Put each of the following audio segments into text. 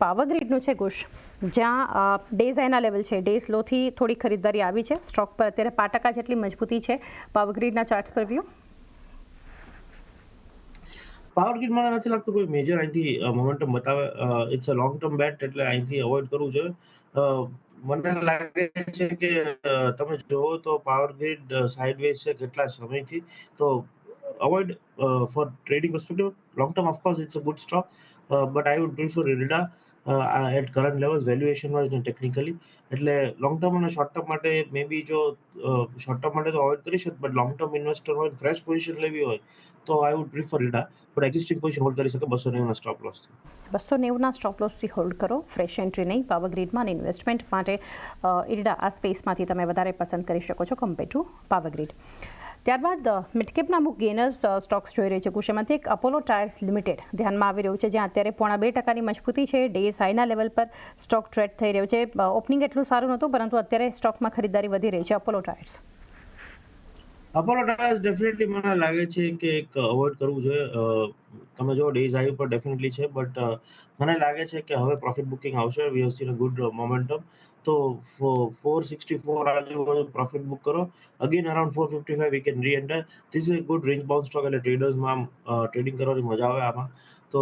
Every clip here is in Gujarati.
પાવરગ્રીડનું છે કુશ, જ્યાં ડેઝ હાઈના લેવલ છે, ડેઝ લોથી થોડી ખરીદદારી આવી છે સ્ટોક પર, અત્યારે 5% જેટલી મજબૂતી છે પાવરગ્રીડના ચાર્ટ્સ પર વ્યૂ. પાવરગ્રીડ મને નથી લાગતું કોઈ મેજર અહીંથી મોમેન્ટમ બતાવે. ઇટ્સ અ લોંગ ટર્મ બેટ, એટલે અહીંથી અવોઇડ કરવું જોઈએ. મને લાગે છે કે તમે જોવો તો પાવરગ્રીડ સાઇડવેઝ છે કેટલા સમયથી, તો avoid for trading perspective. Long term, of course, it's a good stock, but I would prefer IRIDA at current levels, valuation wise and technically. એટલે લોંગ ટર્મ અને શોર્ટ ટર્મ માટે મે બી જો શોર્ટ ટર્મ માટે તો અવોઇડ કરી શકે, બટ લોંગ ટર્મ ઇન્વેસ્ટર હોય, ફ્રેશ પોઝિશન લેવી હોય તો I wood prefer IRIDA, but existing position hold કરી શકે 290 સ્ટોપ લોસથી. 290 સ્ટોપ લોસથી હોલ્ડ કરો, ફ્રેશ એન્ટ્રી નહીં. પાવરગ્રીડમાં ઇન્વેસ્ટમેન્ટ માટે ઇરડા આ સ્પેસમાંથી તમે વધારે પસંદ કરી શકો છો કમ્પેર ટુ પાવરગ્રીડ. ત્યારબાદ મિડકેપના અમુક ગેનર્સ સ્ટોક્સ જોઈ રહી છે કુશ. એમાંથી એક અપોલો ટાયર્સ લિમિટેડ ધ્યાનમાં આવી રહ્યું છે, જ્યાં અત્યારે 0.2% મજબૂતી છે. ડેઝ હાઈના લેવલ પર સ્ટોક ટ્રેડ થઈ રહ્યો છે. ઓપનિંગ એટલું સારું નહોતું, પરંતુ અત્યારે સ્ટોકમાં ખરીદારી વધી રહી છે Apollo tyres. Apollo tyres definitely મને લાગે છે કે એક અવોઇડ કરવું જોઈએ. તમે જો ડેઝ હાઈ ઉપર ડેફિનેટલી છે, બટ મને લાગે છે કે હવે પ્રોફિટ બુકિંગ આવશે. We have seen a good momentum. તો 464 આજુબાજુ પ્રોફિટ બુક કરો. Again around 455 we can re-enter. This is a good range bound stock, એટલે ટ્રેડર્સમાં ટ્રેડિંગ કરવાની મજા આવે આમાં. તો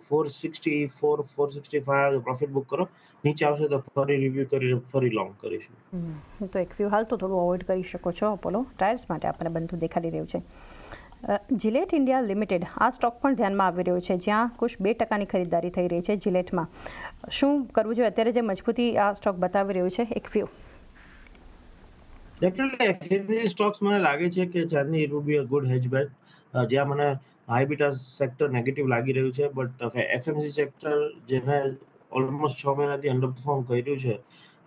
464 465 પ્રોફિટ બુક કરો. નીચે આવશે તો ફરી રિવ્યુ કરીને ફરી લોંગ કરીશું. તો એક વ્યૂ હાલ તો થોડું અવોઇડ કરી શકો છો અપોલો ટાયર્સ માટે, આપણને બનતું દેખાડી રહ્યું છે. જિલેટ ઇન્ડિયા લિમિટેડ આ સ્ટોક પણ ધ્યાનમાં આવી રહ્યો છે, જ્યાં કુશ 2%ની ખરીદારી થઈ રહી છે જિલેટમાં. શું કરવું જોઈએ અત્યારે જે મજબૂતી આ સ્ટોક બતાવી રહ્યું છે? એક વ્યૂ. ડેફિનેટલી એફએમસીજી સ્ટોક્સ મને લાગે છે કે ચાંદની it would be a good hedge bet. જ્યાં મને હાઈ બીટા સેક્ટર નેગેટિવ લાગી રહ્યું છે, બટ એફએમસીજી સેક્ટર જેને ઓલમોસ્ટ 6 મહિનાથી અંડર પરફોર્મ કર્યું છે,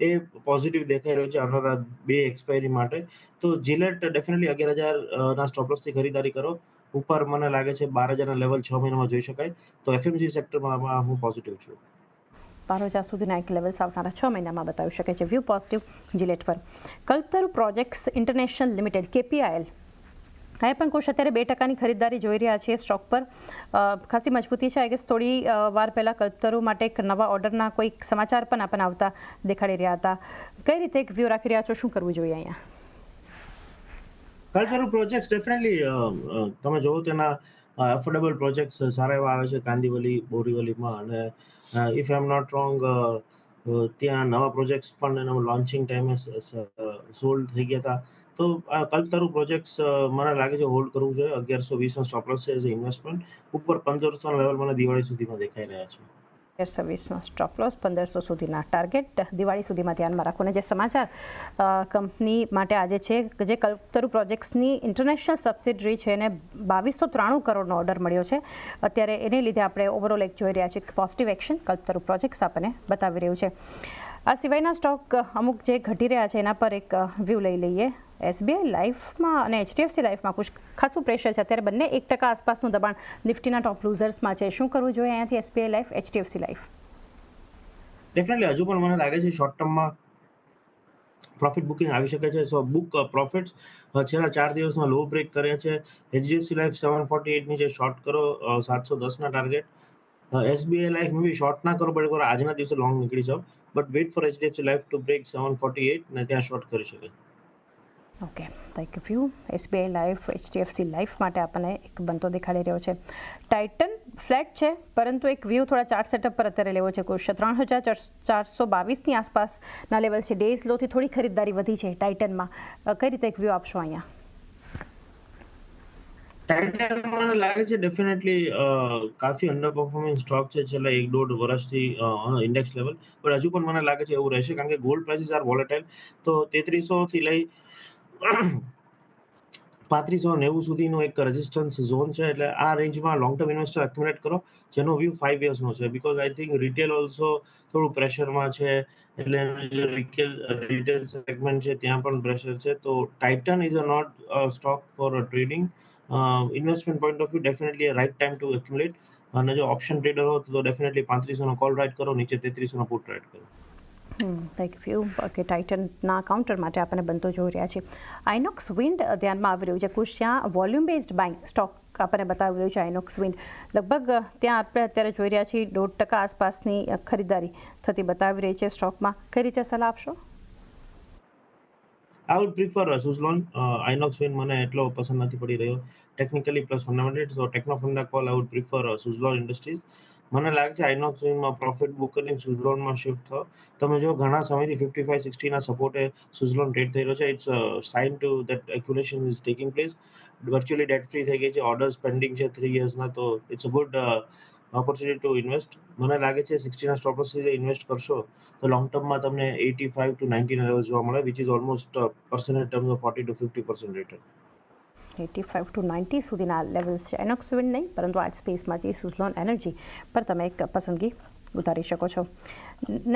એ પોઝિટિવ દેખાઈ રહ્યું છે આવનારા 2 એક્સપાયરી માટે. તો જિલેટ ડેફિનેટલી 11,000 ના સ્ટોપ લોસથી ખરીદારી કરો. ઉપર મને લાગે છે 12,000 ના લેવલ 6 મહિનામાં જોઈ શકાય. તો એફએમસીજી સેક્ટરમાં હું પોઝિટિવ છું. 12,000 સુધીના એક લેવલ્સ આવનારા 6 મહિનામાં બતાવી શકે છે. વ્યૂ પોઝિટિવ જિલેટ પર. કલ્પતરુ પ્રોજેક્ટ્સ ઇન્ટરનેશનલ લિમિટેડ KPIL, અહીં પણ કુશ અત્યારે 2%ની ખરીદારી જોઈ રહ્યા છીએ સ્ટોક પર. ખાસી મજબૂતી છે. આઈ ગેસ થોડી વાર પહેલાં કલ્પતરુ માટે એક નવા ઓર્ડરના કોઈક સમાચાર પણ આપણને આવતા દેખાડી રહ્યા હતા. કઈ રીતે એક વ્યૂ રાખી રહ્યા છો? શું કરવું જોઈએ અહીંયા? કલ્પતરુ પ્રોજેક્ટ્સ ડેફિનેટલી તમે જોવો તેના અફોર્ડેબલ પ્રોજેક્ટ્સ સારા એવા આવે છે કાંદિવલી, બોરીવલીમાં, અને if I am not wrong ત્યાં નવા પ્રોજેક્ટ્સ પણ એના લોન્ચિંગ ટાઈમે સોલ્ડ થઈ ગયા હતા. તો આ કલ્પતરુ પ્રોજેક્ટ્સ મને લાગે છે હોલ્ડ કરવું જોઈએ. 1120 સ્ટોપ લોસ છે એઝ ઇન્વેસ્ટમેન્ટ. ઉપર 1500 લેવલ મને દિવાળી સુધીમાં દેખાઈ રહ્યા છે. 1120નો સ્ટોપ લોસ, 1500 સુધીના ટાર્ગેટ દિવાળી સુધીમાં ધ્યાનમાં રાખો. અને જે સમાચાર કંપની માટે આજે છે કે જે કલ્પતરુ પ્રોજેક્ટ્સની ઇન્ટરનેશનલ સબસિડરી છે એને 2293 કરોડનો ઓર્ડર મળ્યો છે અત્યારે, એને લીધે આપણે ઓવરઓલ એક જોઈ રહ્યા છીએ પોઝિટિવ એક્શન કલ્પતરુ પ્રોજેક્ટ્સ આપણને બતાવી રહ્યું છે. આ સિવાયના સ્ટોક અમુક જે ઘટી રહ્યા છે એના પર એક વ્યૂ લઈ લઈએ. SBI લાઈફમાં અને HDFC લાઈફમાં કુછ ખાસું પ્રેશર છે અત્યારે. બંને 1% આસપાસનું દબાણ નિફ્ટીના ટોપ લૂઝર્સમાં છે. શું કરવું જોઈએ અહીંયાથી SBI life, HDFC life? Definitely હજુ પણ મને લાગે છે શોર્ટ ટર્મમાં પ્રોફિટ બુકિંગ આવી શકે છે. સો બુક પ્રોફિટ્સ. છેલ્લા 4 દિવસમાં લો બ્રેક કર્યા છે. HDFC લાઈફ 748 નીચે શોર્ટ કરો, 710 ના target. SBI life may be short ના કરો, બટ આજના દિવસે લોંગ નીકળી જાઓ. But wait for HDFC life to break 748 ને ત્યાં શોર્ટ કરી શકે. Okay, thank you. SBI life, HDFC life માટે આપણને એક બનતો દેખાડી રહ્યો છે. ટાઇટન ફ્લેટ છે, પરંતુ એક વ્યૂ થોડા ચાર્ટ સેટઅપ પર અત્યારે લેવો છે. કુશ 3,422ની આસપાસના લેવલ છે. ડેઝ લોથી થોડી ખરીદદારી વધી છે ટાઇટનમાં. કઈ રીતે એક વ્યૂ આપશો અહીંયા? ટાઇટન મને લાગે છે ડેફિનેટલી કાફી અંડર પરફોર્મિંગ સ્ટોક છે છેલ્લા 1-1.5 વર્ષથી ઇન્ડેક્સ લેવલ. પણ હજુ પણ મને લાગે છે એવું રહેશે, કારણ કે ગોલ્ડ પ્રાઇસીસ આર વોલેટાઇલ. તો 3300 થી લઈ 3590 સુધીનો એક રેઝિસ્ટન્સ ઝોન છે. એટલે આ રેન્જમાં લોંગ ટર્મ ઇન્વેસ્ટર એક્યુમ્યુલેટ કરો, જેનો વ્યૂ 5 યર્સનો છે. Because I think retail also થોડું પ્રેશરમાં છે. એટલે જે રિટેલ સેગમેન્ટ છે ત્યાં પણ પ્રેશર છે. તો Titan is a not stock for trading. Investment point of view definitely right time to accumulate. અને જો ઓપ્શન ટ્રેડર હો તો ડેફિનેટલી 3500નો કોલ રાઇટ કરો, નીચે 3300નો પુટ રાઇટ કરો. Thank you. ઓકે, ટાઇટનના કાઉન્ટર માટે આપણને બનતો જોઈ રહ્યા છીએ. આઇનોક્સ વિન્ડ ધ્યાનમાં આવી રહ્યું છે. કુશ ત્યાં વોલ્યુમ બેઝડ બાઇંગ સ્ટોક આપણને બતાવી રહ્યું છે આઇનોક્સ વિન્ડ. લગભગ ત્યાં આપણે અત્યારે જોઈ રહ્યા છીએ 1.5% આસપાસની ખરીદારી થતી બતાવી રહી છે સ્ટોકમાં. કઈ રીતે સલાહ આપશો? I would prefer Suzlon. Inox Wind મને એટલો પસંદ નથી પડી રહ્યો technically plus fundamental. So technofunda call I would prefer Suzlon Industries. મને લાગે છે Inox Windમાં પ્રોફિટ બુક કરીને Suzlonમાં શિફ્ટ થાઓ. તમે જો ઘણા સમયથી 55-60 ના સપોર્ટે Suzlon ટ્રેડ થઈ રહ્યો છે. It's sign to that accumulation is taking place. Virtually debt free થઈ ગઈ છે, ઓર્ડર્સ પેન્ડિંગ છે 3 યર્સના. તો it's a good opportunity to invest. મને લાગે છે 60 ના સ્ટોપ લોસ થી ઇન્વેસ્ટ કરશો તો લોંગ ટર્મમાં તમને 85 to 90 ના લેવલ જોવા મળે, which is almost percent in terms of 40 to 50% return. 85 to 90 સુધીના લેવલ્સ છે. આઇનોક્સ વિન્ડ નહીં, પરંતુ આ સ્પેસમાંથી સુઝલોન એનર્જી પર તમે એક પસંદગી ઉતારી શકો છો.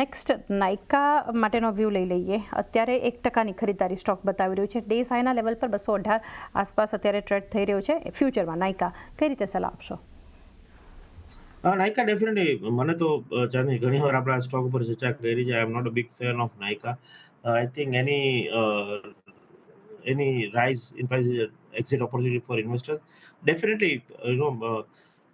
નેક્સ્ટ નાઇકા માટેનો વ્યૂ લઈ લઈએ. અત્યારે 1% ખરીદારી સ્ટોક બતાવી રહ્યું છે. ડેઝ હાઈના લેવલ પર 218 આસપાસ અત્યારે ટ્રેડ થઈ રહ્યો છે. ફ્યુચરમાં નાઇકા કઈ રીતે સલાહ આપશો? નાઇકા ડેફિનેટલી મને તો ચાંદની ઘણી વાર આપણે આ સ્ટોક ઉપર ચર્ચા કરી છે. I am not a big fan of Nykaa. I think any rise in price is an exit opportunity for investors. Definitely,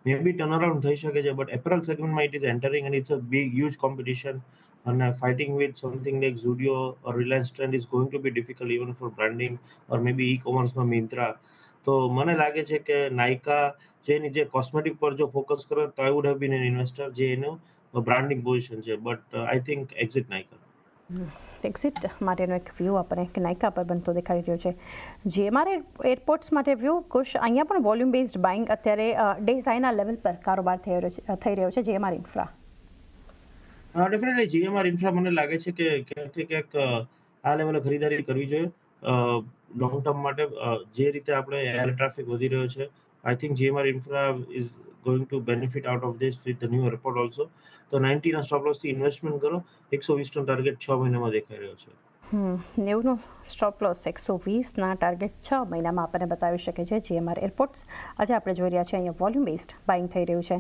maybe turnaround થઈ શકે છે, but apparel segmentમાં it is entering and it's a big, huge competition. And fighting with something like Zudio or Reliance Trend is going to be difficult even for branding or maybe e-commerceમાં Myntra. તો મને લાગે છે કે નાઇકા જે કોસ્મેટિક પર જો ફોકસ કરે તો I would have been an investor, જે એનું બ્રાન્ડિંગ પોઝિશન છે. But I think exit Nykaa. Exit માટેનો એક વ્યૂ આપણને કે નાઇકા પર બનતો દેખાડી રહ્યો છે. GMR એરપોર્ટ્સ માટે વ્યૂ કુશ. અહીંયા પણ વોલ્યુમ બેઝડ બાઇંગ અત્યારે ડેઝ હાઈના લેવલ પર કારોબાર થઈ રહ્યો છે. GMR infra definitely GMR infra મને લાગે છે કે ક્યાંક આ લેવલે ખરીદારી કરવી જોઈએ લોંગ ટર્મ માટે. જે રીતે આપણે એર ટ્રાફિક વધી રહ્યો છે, I think GMR infra is going two benefit out of this with the new airport also. તો 90 ના સ્ટોપ લોસથી ઇન્વેસ્ટમેન્ટ કરો. 120 નો ટાર્ગેટ 6 મહિનામાં દેખાઈ રહ્યો છે. 90નો સ્ટોપ લોસ 120ના ટાર્ગેટ 6 મહિનામાં આપણને બતાવી શકે છે GMR એરપોર્ટ્સ. આજે આપણે જોઈ રહ્યા છીએ અહીંયા વોલ્યુમ બેઝડ બાઇંગ થઈ રહ્યું છે.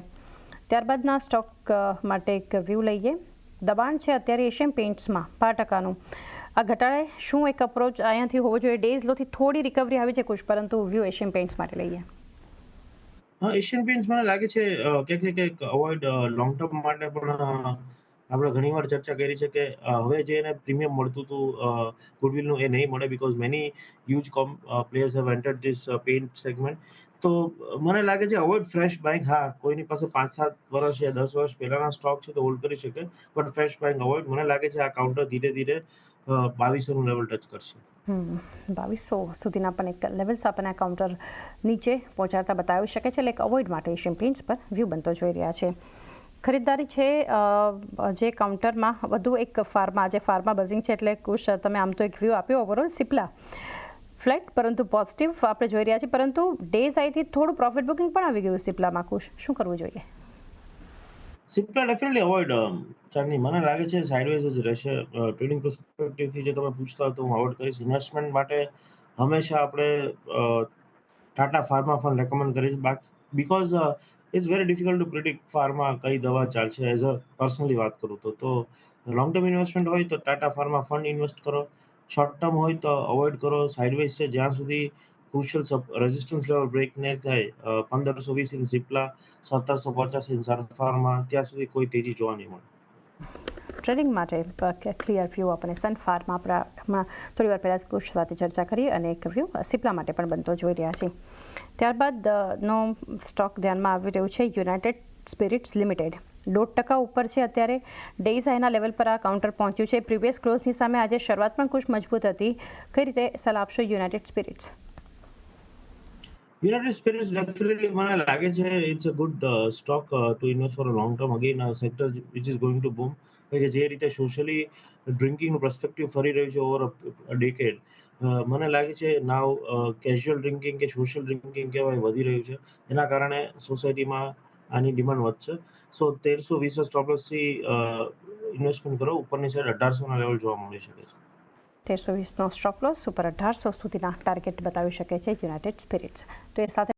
ત્યારબાદના સ્ટોક માટે એક વ્યૂ લઈએ. દબાણ છે અત્યારે એશિયન પેઇન્ટ્સમાં 5%. આ ઘટાડે શું એક અપ્રોચ અહીંયાથી હોવો જોઈએ? ડેઝ લોથી થોડી રિકવરી આવી છે કુશ, પરંતુ વ્યૂ એશિયન પેઇન્ટ્સ માટે લઈએ. એશિયન પેઇન્ટ્સ મને લાગે છે ક્યાંક ને ક્યાંક અવોઇડ લોંગ ટર્મ માટે પણ આપણે ઘણીવાર ચર્ચા કરી છે કે હવે જે એને પ્રીમિયમ મળતું હતું ગુડવિલનું એ નહીં મળે, because many huge players have entered this paint segment. તો મને લાગે છે અવોઇડ ફ્રેશ બાઇંગ. હા, કોઈની પાસે 5-7 વર્ષ યા 10 વર્ષ પહેલાના સ્ટોક છે તો હોલ્ડ કરી શકે, બટ ફ્રેશ બાઇંગ અવોઇડ. મને લાગે છે આ કાઉન્ટર ધીરે ધીરે 2200નું લેવલ ટચ કરશે. 2200 સુધીના પણ એક લેવલ્સ આપણને કાઉન્ટર નીચે પહોંચાડતા બતાવી શકે છે. એટલે એક અવોઇડ માટે એશિયન પેઇન્ટ્સ પર વ્યૂ બનતો જોઈ રહ્યા છે. ખરીદદારી છે જે કાઉન્ટરમાં વધુ એક ફાર્મા. આજે ફાર્મા બઝિંગ છે એટલે કુશ તમે આમ તો એક વ્યૂ આપ્યો ઓવરઓલ. સિપ્લા ફ્લેટ પરંતુ પોઝિટિવ આપણે જોઈ રહ્યા છીએ, પરંતુ ડેઝ આઈથી થોડું પ્રોફિટ બુકિંગ પણ આવી ગયું સિપ્લામાં. કુશ શું કરવું જોઈએ? સિપ્લા ડેફિનેટલી અવોઇડ ચાંદની. મને લાગે છે સાઇડવેઝ જ રહેશે. ટ્રેડિંગ પર્સપેક્ટિવથી જે તમે પૂછતા હો તો હું અવોઇડ કરીશ. ઇન્વેસ્ટમેન્ટ માટે હંમેશા આપણે ટાટા ફાર્મા ફંડ રેકમેન્ડ કરીશ. Because it's very difficult to predict pharma કઈ દવા ચાલશે. એઝ અ પર્સનલી વાત કરું તો લોંગ ટર્મ ઇન્વેસ્ટમેન્ટ હોય તો ટાટા ફાર્મા ફંડ ઇન્વેસ્ટ કરો. શોર્ટ ટર્મ હોય તો અવોઇડ કરો. સાઇડવેઝ છે જ્યાં સુધી ક્રુશિયલ રેઝિસ્ટન્સ લેવલ બ્રેક ન થાય 1520 ઇન સિપ્લા, 1750 ઇન સન ફાર્મા, ત્યાં સુધી કોઈ તેજી જોવા નહીં મળે. ટ્રેડિંગ માટે ક્લિયર વ્યૂ આપણે સન ફાર્મા હમણાં થોડી વાર પહેલાં કુશ સાથે ચર્ચા કરી અને એક વ્યૂ સિપ્લા માટે પણ બનતો જોઈ રહ્યા છીએ. ત્યારબાદનો સ્ટોક ધ્યાનમાં આવી રહ્યું છે યુનાઇટેડ સ્પિરિટ્સ લિમિટેડ. 1.5% ઉપર છે અત્યારે. ડેઝ હાઈના લેવલ પર આ કાઉન્ટર પહોંચ્યું છે. પ્રીવિયસ ક્લોઝની સામે આજે શરૂઆત પણ કુશ મજબૂત હતી. કઈ રીતે સલાહ આપશો યુનાઇટેડ સ્પિરિટ્સ? યુનાઇટેડ સ્પિરિટ્સ ડેફિનેટલી મને લાગે છે it's a good stock to invest for a long term. Again sector which is going to boom. કે જે રીતે સોશિયલી ડ્રિંકિંગનું પર્સપેક્ટિવ ફરી રહ્યું છે ઓવર અ ડેકેડ. મને લાગે છે નાવ કેઝ્યુઅલ ડ્રિંકિંગ કે સોશિયલ ડ્રિંકિંગ કહેવાય વધી રહ્યું છે. એના કારણે સોસાયટીમાં આની ડિમાન્ડ વધશે. સો 1320 સ્ટોપ લોસથી ઇન્વેસ્ટમેન્ટ કરો. ઉપરની સાઈડ 1800ના લેવલ જોવા મળી શકે છે. 1320નો સ્ટોપ લોસ ઉપર 1800 સુધીના ટાર્ગેટ બતાવી શકે છે યુનાઇટેડ સ્પિરિટ્સ. તો એ સાથે